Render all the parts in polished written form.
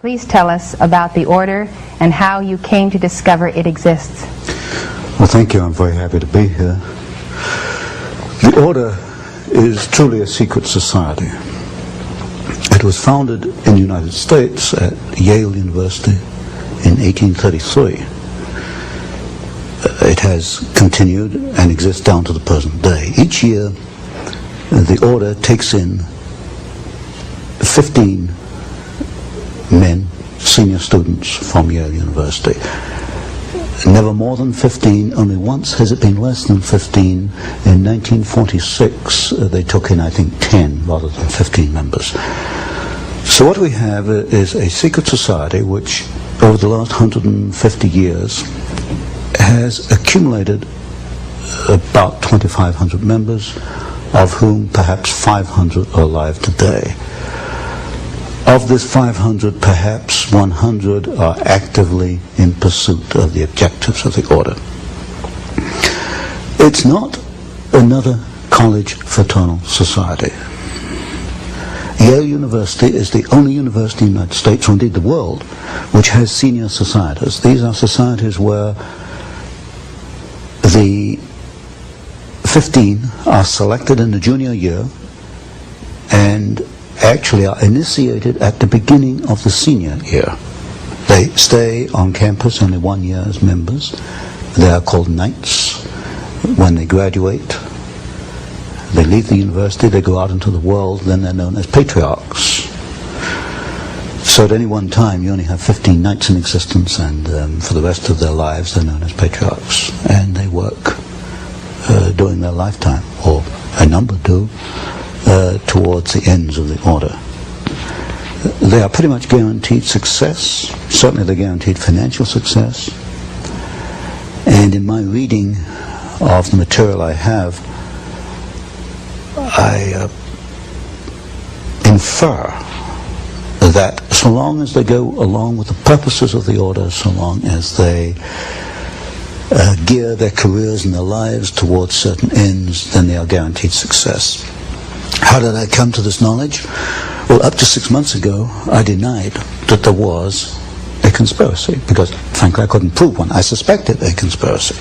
Please tell us about the order and how you came to discover it exists. Well, thank you. I'm very happy to be here. The order is truly a secret society. It was founded in the United States at Yale University in 1833. It has continued and exists down to the present day. Each year, the order takes in 15 men, senior students from Yale University. Never more than 15. Only once has it been less than 15. In 1946, they took in, I think, 10 rather than 15 members. So what we have is a secret society which, over the last 150 years, has accumulated about 2,500 members, of whom perhaps 500 are alive today. Of this 500, perhaps 100 are actively in pursuit of the objectives of the order. It's not another college fraternal society. Yale University is the only university in the United States, or indeed the world, which has senior societies. These are societies where the 15 are selected in the junior year and actually are initiated at the beginning of the senior year. They stay on campus only 1 year as members. They are called knights. When they graduate, they leave the university, they go out into the world, then they're known as patriarchs. So at any one time you only have 15 knights in existence, and for the rest of their lives they're known as patriarchs, and they work during their lifetime, or a number do, towards the ends of the order. They are pretty much guaranteed success. Certainly they're guaranteed financial success. And in my reading of the material I have, I infer that so long as they go along with the purposes of the order, so long as they gear their careers and their lives towards certain ends, then they are guaranteed success. How did I come to this knowledge? Well, up to 6 months ago, I denied that there was a conspiracy, because frankly I couldn't prove one. I suspected a conspiracy,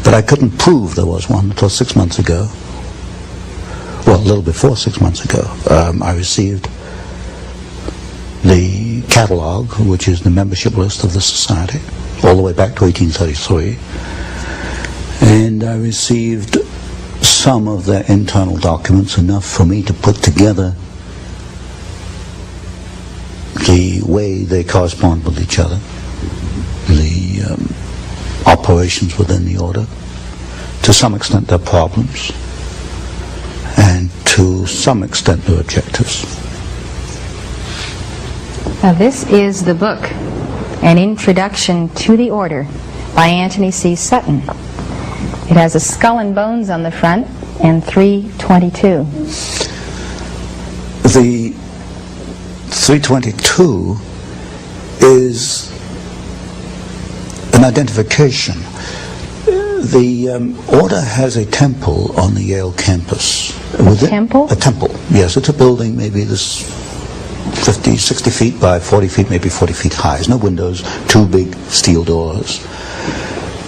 but I couldn't prove there was one until 6 months ago. Well, a little before 6 months ago, I received the catalog, which is the membership list of the society, all the way back to 1833, and I received some of their internal documents, enough for me to put together the way they correspond with each other, the operations within the order, to some extent their problems, and to some extent their objectives. Now this is the book, An Introduction to the Order, by Antony C. Sutton. It has a skull and bones on the front and 322. The 322 is an identification. The order has a temple on the Yale campus. A temple? A temple, yes. It's a building maybe this 50, 60 feet by 40 feet, maybe 40 feet high. There's no windows, 2 big steel doors.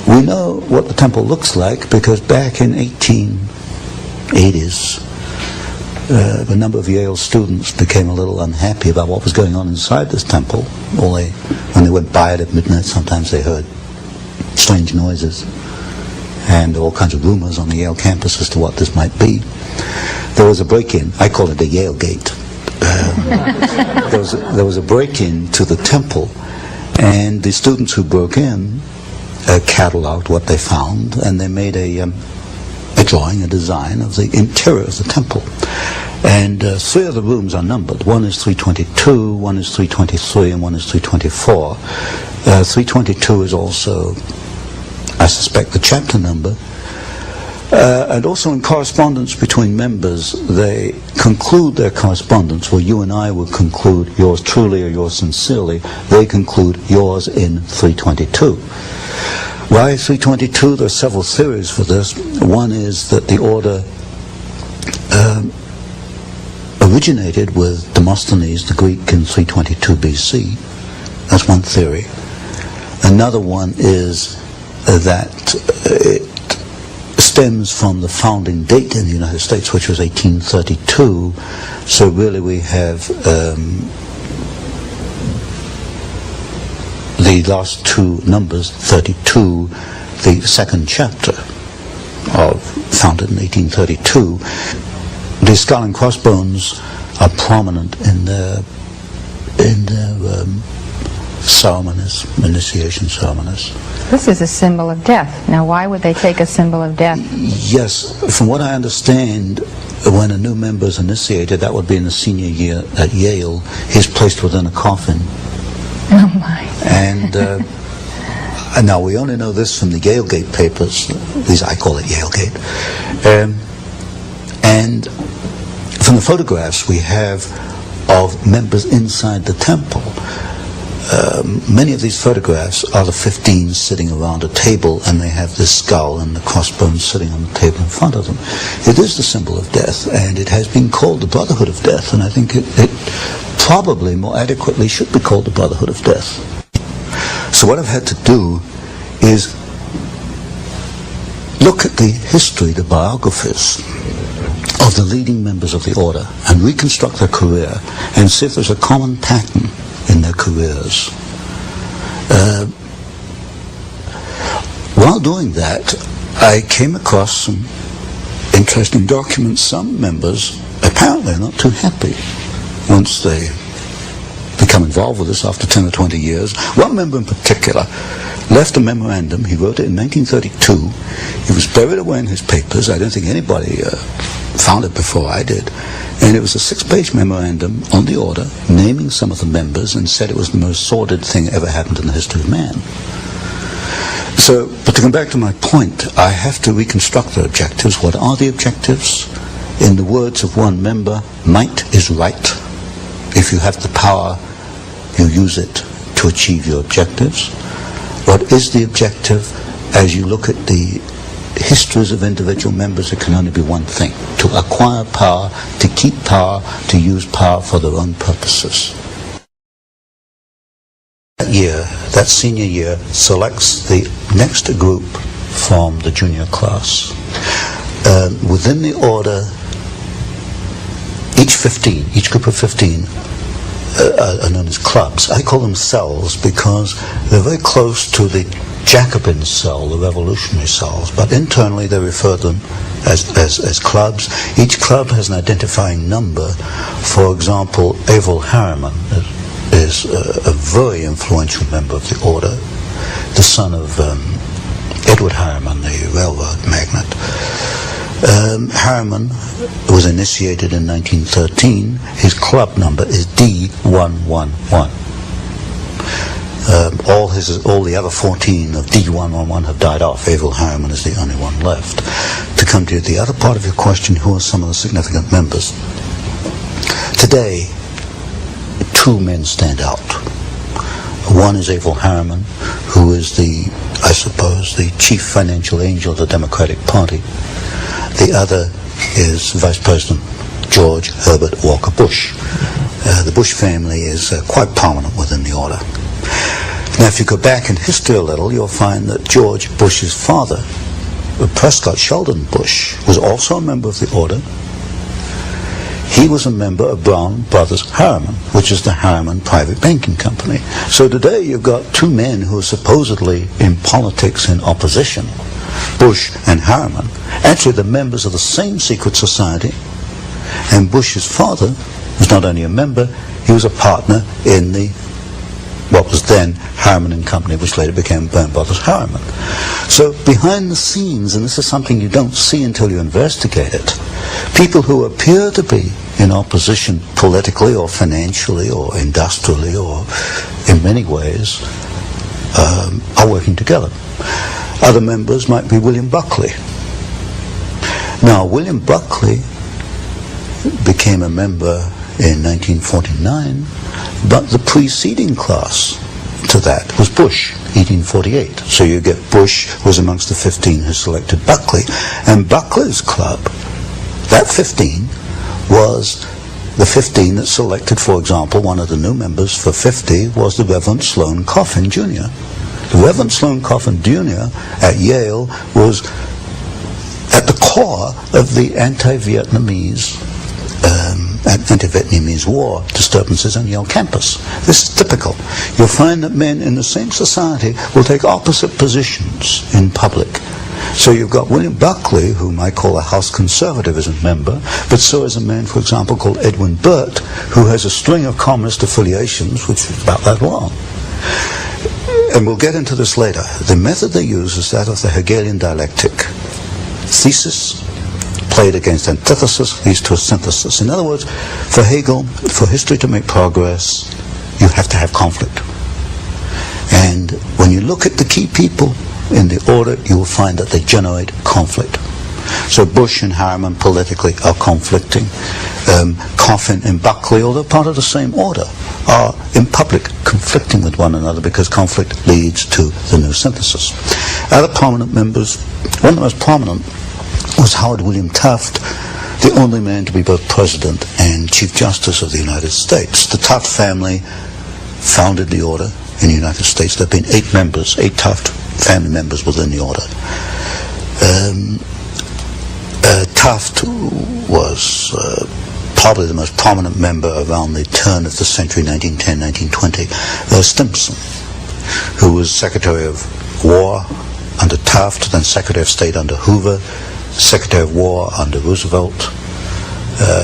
We know what the temple looks like because back in 1880s, a number of Yale students became a little unhappy about what was going on inside this temple. When they went by it at midnight, sometimes they heard strange noises and all kinds of rumors on the Yale campus as to what this might be. There was a break-in. I call it the Yale Gate. There was a break-in to the temple, and the students who broke in cataloged what they found, and they made a drawing, a design of the interior of the temple. And 3 of the rooms are numbered. One is 322, one is 323, and one is 324. 322 is also, I suspect, the chapter number. And also in correspondence between members, they conclude their correspondence, where you and I would conclude yours truly or yours sincerely. They conclude yours in 322. Why 322? There are several theories for this. One is that the order originated with Demosthenes the Greek in 322 BC. That's one theory. Another one is that it stems from the founding date in the United States, which was 1832. So really we have the last two numbers, 32, the second chapter, founded in 1832. The skull and crossbones are prominent in their ceremonies, initiation ceremonies. This is a symbol of death. Now, why would they take a symbol of death? Yes, from what I understand, when a new member is initiated, that would be in the senior year at Yale, he's placed within a coffin. Oh my. And now we only know this from the Yalegate papers. These, I call it Yalegate. And from the photographs we have of members inside the temple, many of these photographs are the 15 sitting around a table, and they have this skull and the crossbones sitting on the table in front of them. It is the symbol of death, and it has been called the Brotherhood of Death, and I think it probably more adequately should be called the Brotherhood of Death. So what I've had to do is look at the history, the biographies of the leading members of the order, and reconstruct their career and see if there's a common pattern in their careers. While doing that, I came across some interesting documents. Some members apparently are not too happy once they become involved with this after 10 or 20 years. One member in particular left a memorandum. He wrote it in 1932. It was buried away in his papers. I don't think anybody found it before I did. And it was a 6-page memorandum on the order, naming some of the members, and said it was the most sordid thing ever happened in the history of man. So, but to come back to my point, I have to reconstruct the objectives. What are the objectives? In the words of one member, might is right. If you have the power, you use it to achieve your objectives. What is the objective? As you look at the histories of individual members, it can only be one thing: to acquire power, to keep power, to use power for their own purposes. That year, that senior year, selects the next group from the junior class. Within the order, each group of 15 are known as clubs. I call them cells because they're very close to the Jacobin cell, the revolutionary cells, but internally they refer to them as clubs. Each club has an identifying number. For example, Averell Harriman is a very influential member of the order, the son of Edward Harriman, the railroad magnate. Harriman was initiated in 1913. His club number is D111. All the other 14 of D111 have died off. Averell Harriman is the only one left. To come to the other part of your question, who are some of the significant members? Today, 2 men stand out. One is Averell Harriman, who is I suppose, the chief financial angel of the Democratic Party. The other is Vice President George Herbert Walker Bush. The Bush family is quite prominent within the order. Now, if you go back in history a little, you'll find that George Bush's father, Prescott Sheldon Bush, was also a member of the order. He was a member of Brown Brothers Harriman, which is the Harriman private banking company. So today you've got 2 men who are supposedly in politics in opposition, Bush and Harriman, actually the members of the same secret society. And Bush's father was not only a member, he was a partner in what was then Harriman and Company, which later became Brown Brothers Harriman. So behind the scenes, and this is something you don't see until you investigate it, people who appear to be in opposition politically or financially or industrially or in many ways are working together. Other members might be William Buckley. Now, William Buckley became a member in 1949, but the preceding class to that was Bush, 1848. So you get Bush was amongst the 15 who selected Buckley, and Buckley's club, that 15, was the 15 that selected, for example, one of the new members for 50 was the Reverend Sloane Coffin Jr. The Reverend Sloane Coffin Jr. at Yale was at the core of the anti-Vietnamese war disturbances on Yale campus. This is typical. You'll find that men in the same society will take opposite positions in public. So you've got William Buckley, whom I call a House Conservatism member, but so is a man, for example, called Edwin Burt, who has a string of communist affiliations, which is about that long. And we'll get into this later. The method they use is that of the Hegelian dialectic. Thesis played against antithesis leads to a synthesis. In other words, for Hegel, for history to make progress, you have to have conflict. And when you look at the key people in the order, you will find that they generate conflict. So Bush and Harriman politically are conflicting. Coffin and Buckley, although part of the same order, are in public conflicting with one another because conflict leads to the new synthesis. Other prominent members, one of the most prominent was Howard William Taft, the only man to be both President and Chief Justice of the United States. The Taft family founded the order in the United States. There have been 8 members, 8 Taft family members within the order. Taft was probably the most prominent member around the turn of the century, 1910, 1920. Stimson, who was Secretary of War under Taft, then Secretary of State under Hoover, Secretary of War under Roosevelt.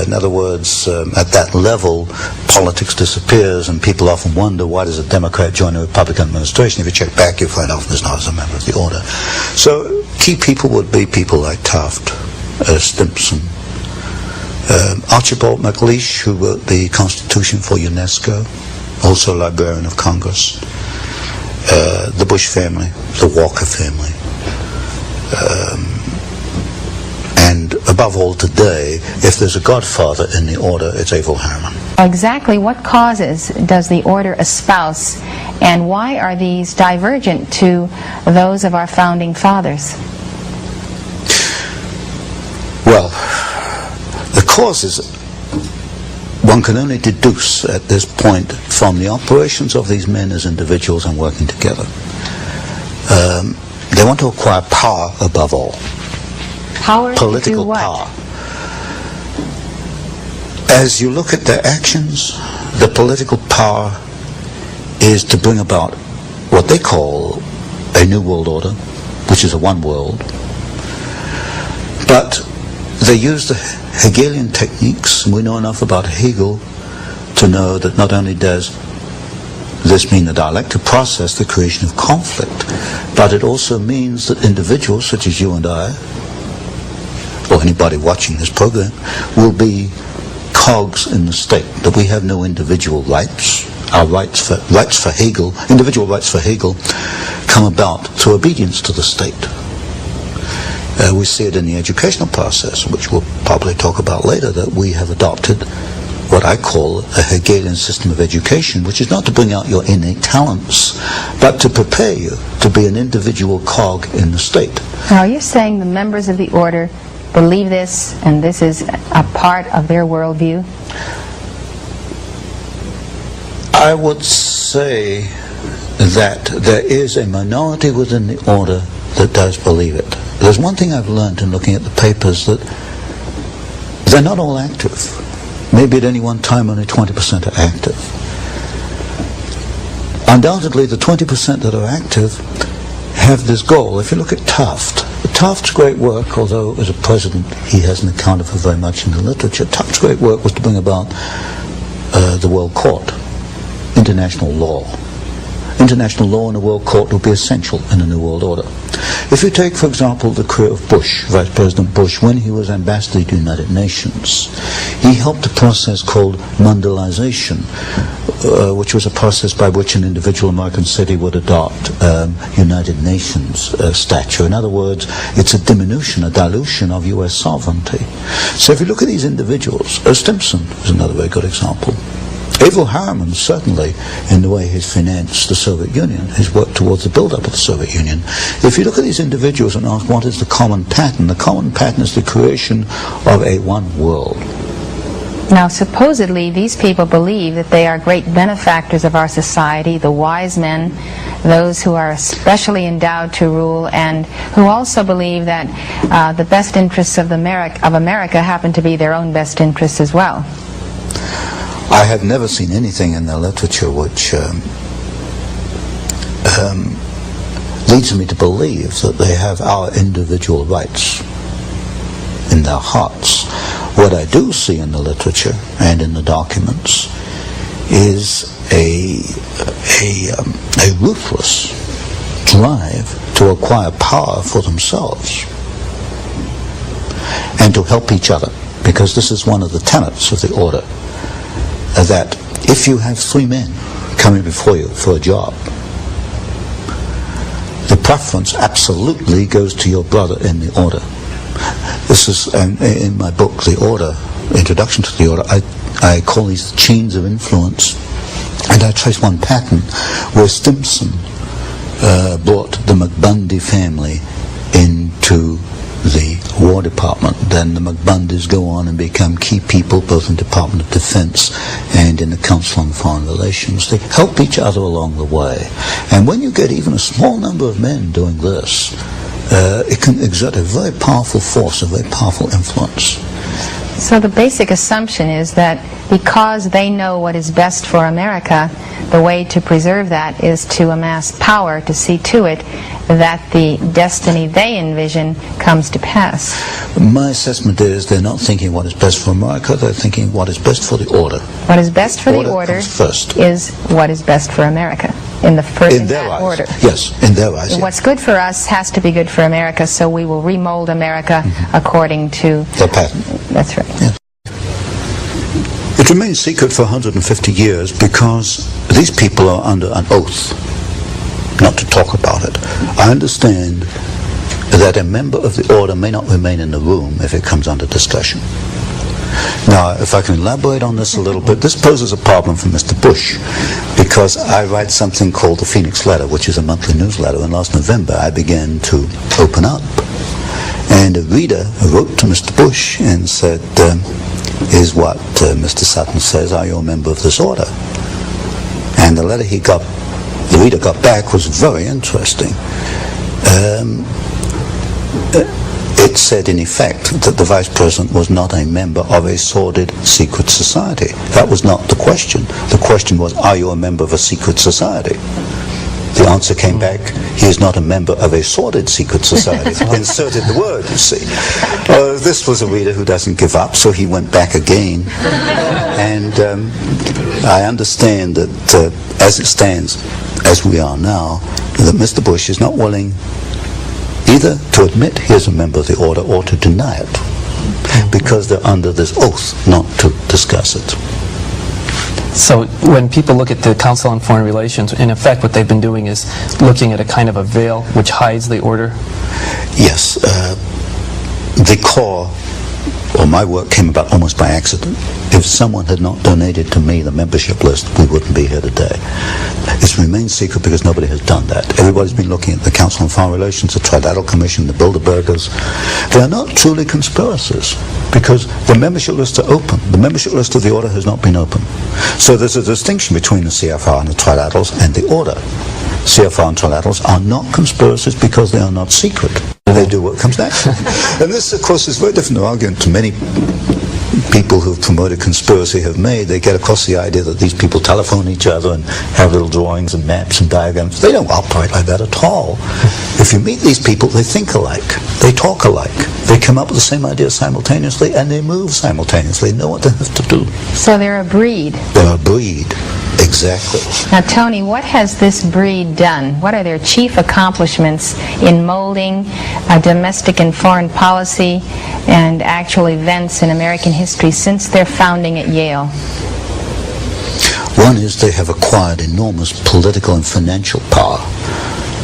In other words, at that level, politics disappears, and people often wonder, why does a Democrat join a Republican administration? If you check back, you find often it's not as a member of the order. So key people would be people like Taft, Stimson, Archibald MacLeish, who wrote the Constitution for UNESCO, also Librarian of Congress, the Bush family, the Walker family, and above all today, if there's a godfather in the order, it's Averell Harriman. Exactly what causes does the order espouse, and why are these divergent to those of our founding fathers? Well, the causes one can only deduce at this point from the operations of these men as individuals and working together. They want to acquire power above all. Power Political to do what? Power. As you look at their actions, the political power is to bring about what they call a new world order, which is a one world. But they use the Hegelian techniques, and we know enough about Hegel to know that not only does this mean the dialectic process, the creation of conflict, but it also means that individuals such as you and I, or anybody watching this program, will be cogs in the state, that we have no individual rights. Our rights for Hegel, individual rights for Hegel, come about through obedience to the state. We see it in the educational process, which we'll probably talk about later, that we have adopted what I call a Hegelian system of education, which is not to bring out your innate talents, but to prepare you to be an individual cog in the state. Now, are you saying the members of the order believe this, and this is a part of their worldview? I would say that there is a minority within the order that does believe it. There's one thing I've learned in looking at the papers, that they're not all active. Maybe at any one time only 20% are active. Undoubtedly, the 20% that are active have this goal. If you look at Taft's great work, although as a president he hasn't accounted for very much in the literature, Taft's great work was to bring about the World Court, international law. International law in the World Court will be essential in the New World Order. If you take, for example, the career of Bush, Vice President Bush, when he was ambassador to the United Nations, he helped a process called Mondialization, which was a process by which an individual American city would adopt United Nations stature. In other words, it's a diminution, a dilution of U.S. sovereignty. So if you look at these individuals, Stimson is another very good example. Averell Harriman, certainly, in the way he's financed the Soviet Union, his work towards the build-up of the Soviet Union. If you look at these individuals and ask what is the common pattern, the common pattern is the creation of a one world. Now, supposedly, these people believe that they are great benefactors of our society, the wise men, those who are especially endowed to rule, and who also believe that the best interests of America happen to be their own best interests as well. I have never seen anything in their literature which leads me to believe that they have our individual rights in their hearts. What I do see in the literature and in the documents is a ruthless drive to acquire power for themselves and to help each other, because this is one of the tenets of the order, that if you have 3 men coming before you for a job, the preference absolutely goes to your brother in the order. This is, in my book, The Order, Introduction to the Order, I call these chains of influence, and I trace one pattern where Stimson brought the McBundy family into the War Department. Then the McBundys go on and become key people both in the Department of Defense and in the Council on Foreign Relations. They help each other along the way. And when you get even a small number of men doing this, it can exert a very powerful force, a very powerful influence. So the basic assumption is that because they know what is best for America, the way to preserve that is to amass power to see to it that the destiny they envision comes to pass. My assessment is they're not thinking what is best for America, they're thinking what is best for the order. What is best for the order is what is best for America. In their eyes. Order. Yes, in their eyes. And what's good for us has to be good for America, so we will remold America according to their pattern. That's right. Yes. It remains secret for 150 years because these people are under an oath not to talk about it. I understand that a member of the order may not remain in the room if it comes under discussion. Now, if I can elaborate on this a little bit, this poses a problem for Mr. Bush, because I write something called the Phoenix Letter, which is a monthly newsletter, and last November I began to open up. And a reader wrote to Mr. Bush and said, is what Mr. Sutton says, are you a member of this order? And the letter the reader got back was very interesting. It said, in effect, that the Vice President was not a member of a sordid secret society. That was not the question. The question was, are you a member of a secret society? The answer came back, he is not a member of a sordid secret society. Inserted the word, you see. This was a reader who doesn't give up, so he went back again. And I understand that as it stands, as we are now, that Mr. Bush is not willing either to admit he is a member of the order or to deny it, because they're under this oath not to discuss it. So when people look at the Council on Foreign Relations, in effect what they've been doing is looking at a kind of a veil which hides the order? Yes. The core, or my work, came about almost by accident. If someone had not donated to me the membership list, we wouldn't be here today. It's remained secret because nobody has done that. Everybody's been looking at the Council on Foreign Relations, the Trilateral Commission, the Bilderbergers. They are not truly conspiracies because the membership lists are open. The membership list of the order has not been open. So there's a distinction between the CFR and the Trilaterals and the order. CFR and Trilaterals are not conspiracies because they are not secret. They do what comes next. And this, of course, is very different argument to many people who've promoted conspiracy have made. They get across the idea that these people telephone each other and have little drawings and maps and diagrams. They don't operate like that at all. If you meet these people, they think alike. They talk alike. They come up with the same ideas simultaneously, and they move simultaneously. They know what they have to do. So they're a breed. They're a breed. Exactly. Now, Tony, what has this breed done? What are their chief accomplishments in molding domestic and foreign policy and actual events in American history since their founding at Yale? One is they have acquired enormous political and financial power.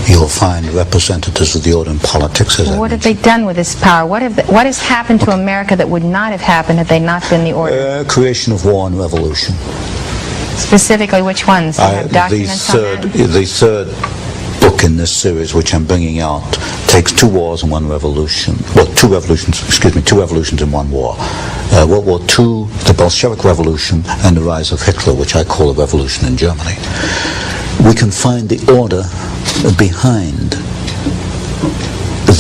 You'll find representatives of the order in politics. What have they done with this power? What has happened to America that would not have happened had they not been the order? Creation of war and revolution. Specifically, which ones? You have documents on that? The third book in this series, which I'm bringing out, takes two wars and one revolution. Well, two revolutions in one war. World War II, the Bolshevik Revolution, and the rise of Hitler, which I call a revolution in Germany. We can find the order behind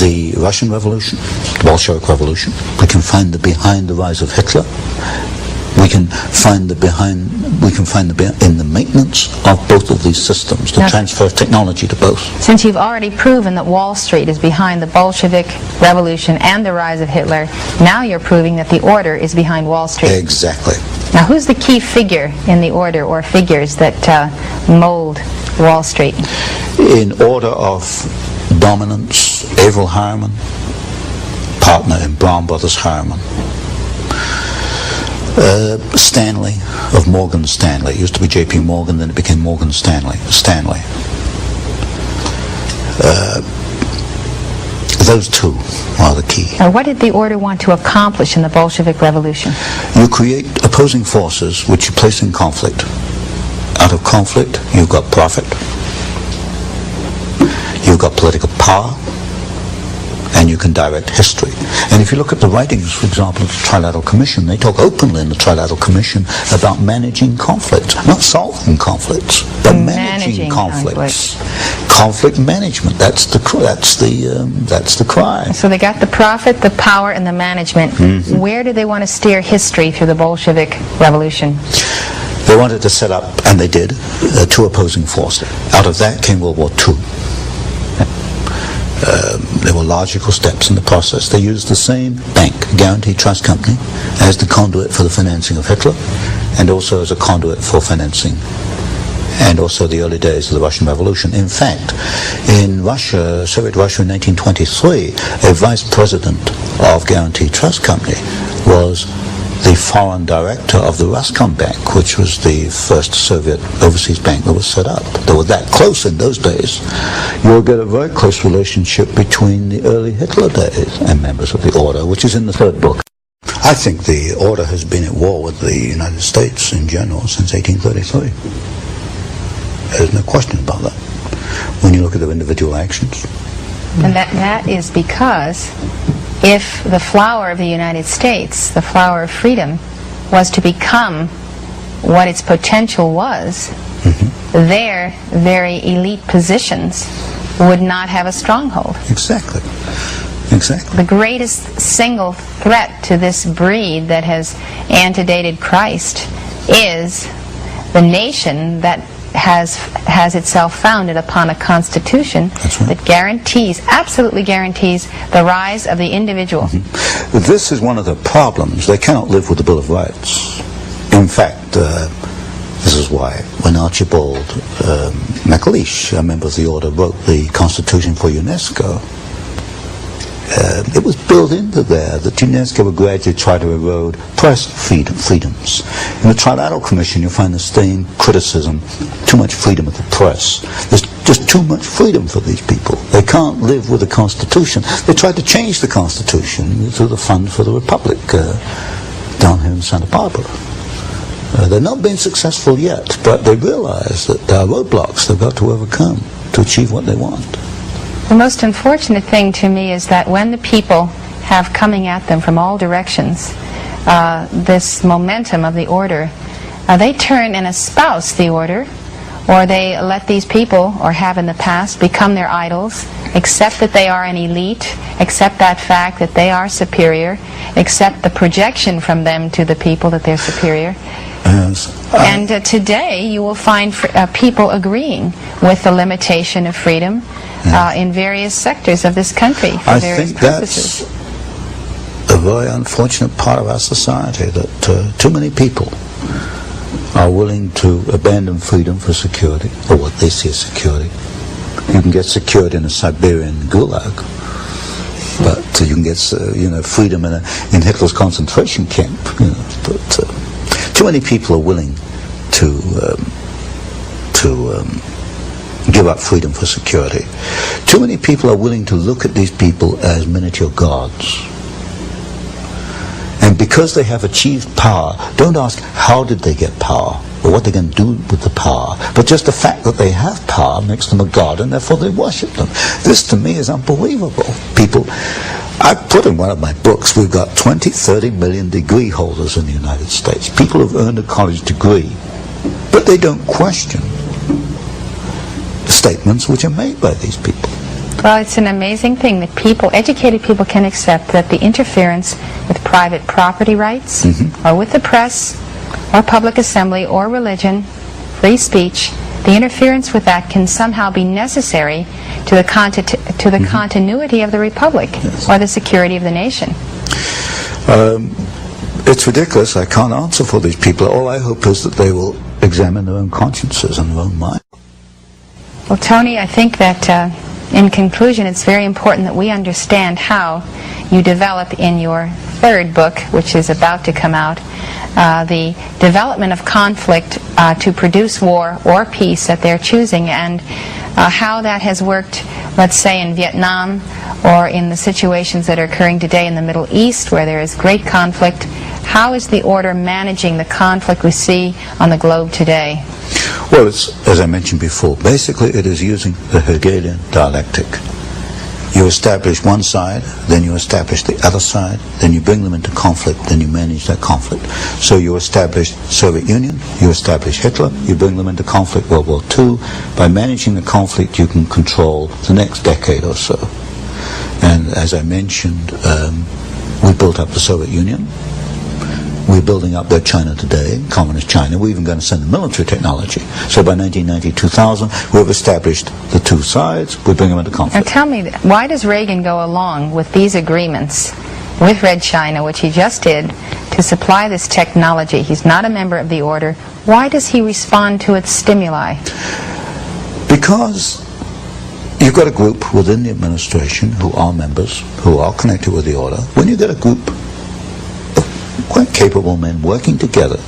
the Russian Revolution, the Bolshevik Revolution. We can find behind the rise of Hitler. We can find in the maintenance of both of these systems, the transfer of technology to both. Since you've already proven that Wall Street is behind the Bolshevik Revolution and the rise of Hitler, now you're proving that the order is behind Wall Street. Exactly. Now, who's the key figure in the order or figures that mold Wall Street? In order of dominance, Averell Harriman, partner in Brown Brothers Harriman. Stanley of Morgan Stanley. It used to be J.P. Morgan, then it became Morgan Stanley. Those two are the key. Now, what did the order want to accomplish in the Bolshevik Revolution? You create opposing forces which you place in conflict. Out of conflict, you've got profit, you've got political power, and you can direct history. And if you look at the writings, for example, of the Trilateral Commission, they talk openly in the Trilateral Commission about managing conflict, not solving conflicts, but managing conflicts. Conflict management. That's the cry. So they got the profit, the power, and the management. Mm-hmm. Where do they want to steer history through the Bolshevik Revolution? They wanted to set up, and they did, two opposing forces. Out of that came World War II. There were logical steps in the process. They used the same bank, Guaranty Trust Company, as the conduit for the financing of Hitler, and also as a conduit for financing, and also the early days of the Russian Revolution. In fact, in Russia, Soviet Russia in 1923, a vice president of Guaranty Trust Company was the foreign director of the Roscom Bank, which was the first Soviet overseas bank that was set up. They were that close in those days. You'll get a very close relationship between the early Hitler days and members of the Order, which is in the third book. I think the Order has been at war with the United States in general since 1833. There's no question about that when you look at their individual actions. And that is because if the flower of the United States, the flower of freedom, was to become what its potential was, their very elite positions would not have a stronghold. Exactly. The greatest single threat to this breed that has antedated Christ is the nation that has itself founded upon a constitution that absolutely guarantees the rise of the individual. This is one of the problems. They cannot live with the Bill of Rights. In fact, this is why when Archibald MacLeish, a member of the Order, wrote the Constitution for UNESCO, it was built into there that UNESCO would gradually try to erode press freedoms. In the Trilateral Commission, you'll find the same criticism: too much freedom of the press. There's just too much freedom for these people. They can't live with the Constitution. They tried to change the Constitution through the Fund for the Republic down here in Santa Barbara. They've not been successful yet, but they realize that there are roadblocks they've got to overcome to achieve what they want. The most unfortunate thing to me is that when the people have coming at them from all directions this momentum of the Order, they turn and espouse the Order, or they let these people, or have in the past, become their idols, accept that they are an elite, accept that fact that they are superior, accept the projection from them to the people that they're superior. And today you will find people agreeing with the limitation of freedom in various sectors of this country for various purposes. That's a very unfortunate part of our society, that too many people are willing to abandon freedom for security, or what they see as security. You can get security in a Siberian gulag, but you can get freedom in Hitler's concentration camp. But too many people are willing to give up freedom for security. Too many people are willing to look at these people as miniature gods. And because they have achieved power, don't ask how did they get power, or what they're going to do with the power. But just the fact that they have power makes them a god, and therefore they worship them. This, to me, is unbelievable. People, I put in one of my books, we've got 20, 30 million degree holders in the United States. People who've earned a college degree, but they don't question the statements which are made by these people. Well, it's an amazing thing that people, educated people, can accept that the interference with private property rights, or with the press, or public assembly, or religion, free speech, the interference with that can somehow be necessary to the continuity of the republic, or the security of the nation. It's ridiculous. I can't answer for these people. All I hope is that they will examine their own consciences and their own mind. Well, Tony, I think that in conclusion, it's very important that we understand how you develop in your third book, which is about to come out, the development of conflict to produce war or peace that they're choosing, and how that has worked, let's say, in Vietnam, or in the situations that are occurring today in the Middle East, where there is great conflict. How is the order managing the conflict we see on the globe today? Well, it's, as I mentioned before, basically it is using the Hegelian dialectic. You establish one side, then you establish the other side, then you bring them into conflict, then you manage that conflict. So you establish Soviet Union, you establish Hitler, you bring them into conflict, World War II. By managing the conflict, you can control the next decade or so. And as I mentioned, we built up the Soviet Union. We're building up their China today, communist China. We're even going to send them military technology. So by 1990, 2000, we've established the two sides. We bring them into conflict. Now tell me, why does Reagan go along with these agreements with Red China, which he just did, to supply this technology? He's not a member of the order. Why does he respond to its stimuli? Because you've got a group within the administration who are members, who are connected with the order. When you get a group quite capable men working together,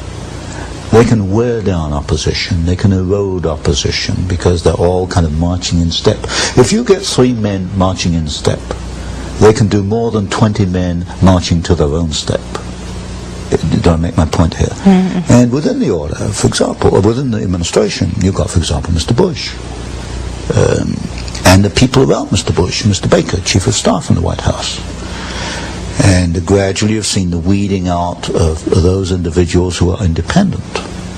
they can wear down opposition, they can erode opposition, because they're all kind of marching in step. If you get 3 men marching in step, they can do more than 20 men marching to their own step. Do I make my point here? And within the order, for example, or within the administration, you've got, for example, Mr. Bush, and the people around Mr. Bush, Mr. Baker, Chief of Staff in the White House. And gradually you've seen the weeding out of those individuals who are independent.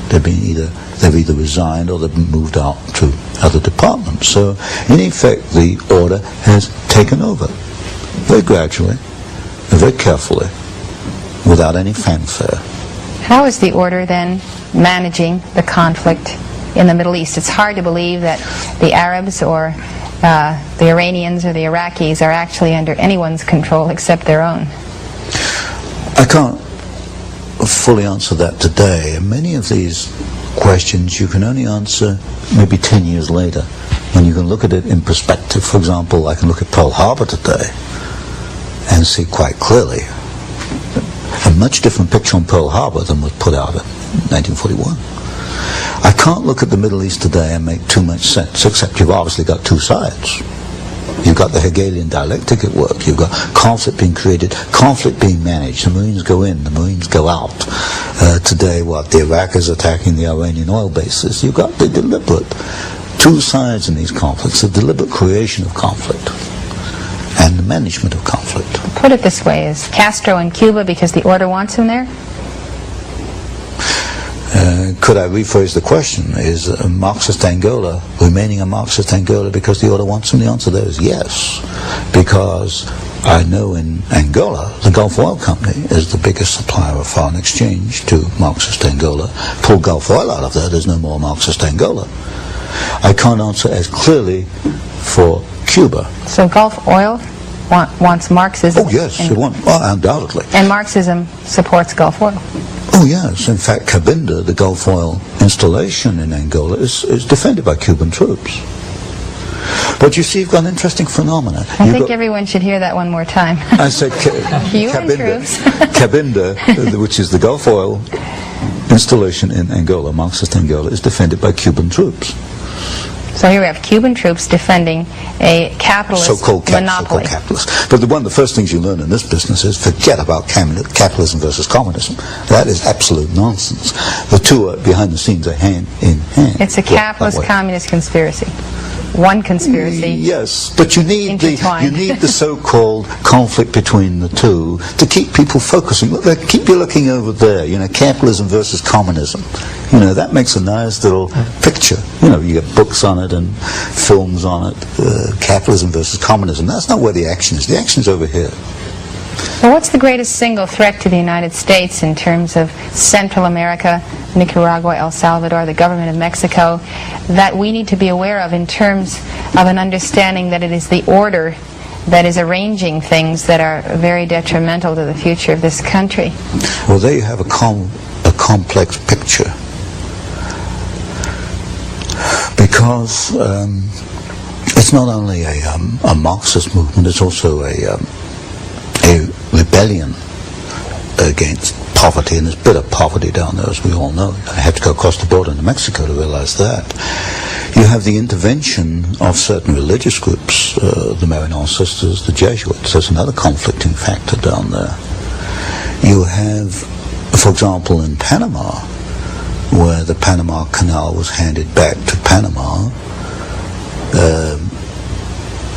They've either resigned or they've been moved out to other departments. So in effect the order has taken over very gradually and very carefully, without any fanfare. How is the order then managing the conflict in the Middle East? It's hard to believe that the Arabs or the Iranians or the Iraqis are actually under anyone's control except their own. I can't fully answer that today. And many of these questions you can only answer maybe 10 years later, when you can look at it in perspective. For example, I can look at Pearl Harbor today and see quite clearly a much different picture on Pearl Harbor than was put out in 1941. I can't look at the Middle East today and make too much sense, except you've obviously got two sides. You've got the Hegelian dialectic at work. You've got conflict being created, conflict being managed. The Marines go in, the Marines go out. Today, the Iraq is attacking the Iranian oil bases. You've got the deliberate two sides in these conflicts, the deliberate creation of conflict and the management of conflict. Put it this way, is Castro in Cuba because the order wants him there? Could I rephrase the question? Is Marxist Angola remaining a Marxist Angola because the order wants him? The answer there is yes. Because I know in Angola, the Gulf Oil Company is the biggest supplier of foreign exchange to Marxist Angola. Pull Gulf Oil out of there, there's no more Marxist Angola. I can't answer as clearly for Cuba. So Gulf Oil wants Marxism? Oh yes, it wants, undoubtedly. And Marxism supports Gulf Oil? Oh yes, in fact Cabinda, the Gulf Oil installation in Angola, is defended by Cuban troops. But you see, you've got an interesting phenomena. I think everyone should hear that one more time. I said Cabinda, which is the Gulf Oil installation in Angola, Marxist Angola, is defended by Cuban troops. So here we have Cuban troops defending a capitalist so-called monopoly. capitalists. But one of the first things you learn in this business is forget about capitalism versus communism. That is absolute nonsense. The two are, behind the scenes, are hand in hand. It's a capitalist-communist conspiracy. One conspiracy. Yes, but you need the so-called conflict between the two to keep people focusing. Look, keep you looking over there. You know, capitalism versus communism. You know, that makes a nice little picture. You know, you get books on it and films on it. Capitalism versus communism. That's not where the action is. The action is over here. Well, what's the greatest single threat to the United States in terms of Central America, Nicaragua, El Salvador, the government of Mexico, that we need to be aware of in terms of an understanding that it is the order that is arranging things that are very detrimental to the future of this country? Well, there you have a complex picture. Because it's not only a Marxist movement, it's also a rebellion against poverty, and there's bitter poverty down there, as we all know. I had to go across the border into Mexico to realize that. You have the intervention of certain religious groups, the Maryknoll Sisters, the Jesuits. There's another conflicting factor down there. You have, for example, in Panama, where the Panama Canal was handed back to Panama,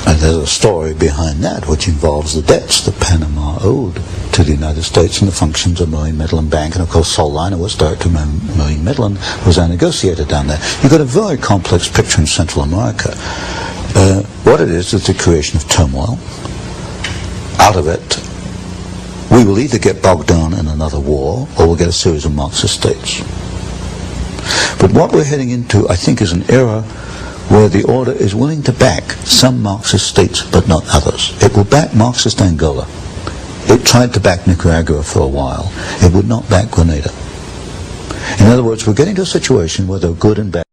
and there's a story behind that which involves the debts that Panama owed to the United States and the functions of Marine Midland Bank. And of course, Sol Leiner was director of Marine Midland, was a negotiator down there. You've got a very complex picture in Central America. What it is the creation of turmoil. Out of it, we will either get bogged down in another war or we'll get a series of Marxist states. But what we're heading into, I think, is an era where the order is willing to back some Marxist states, but not others. It will back Marxist Angola. It tried to back Nicaragua for a while. It would not back Grenada. In other words, we're getting to a situation where there are good and bad.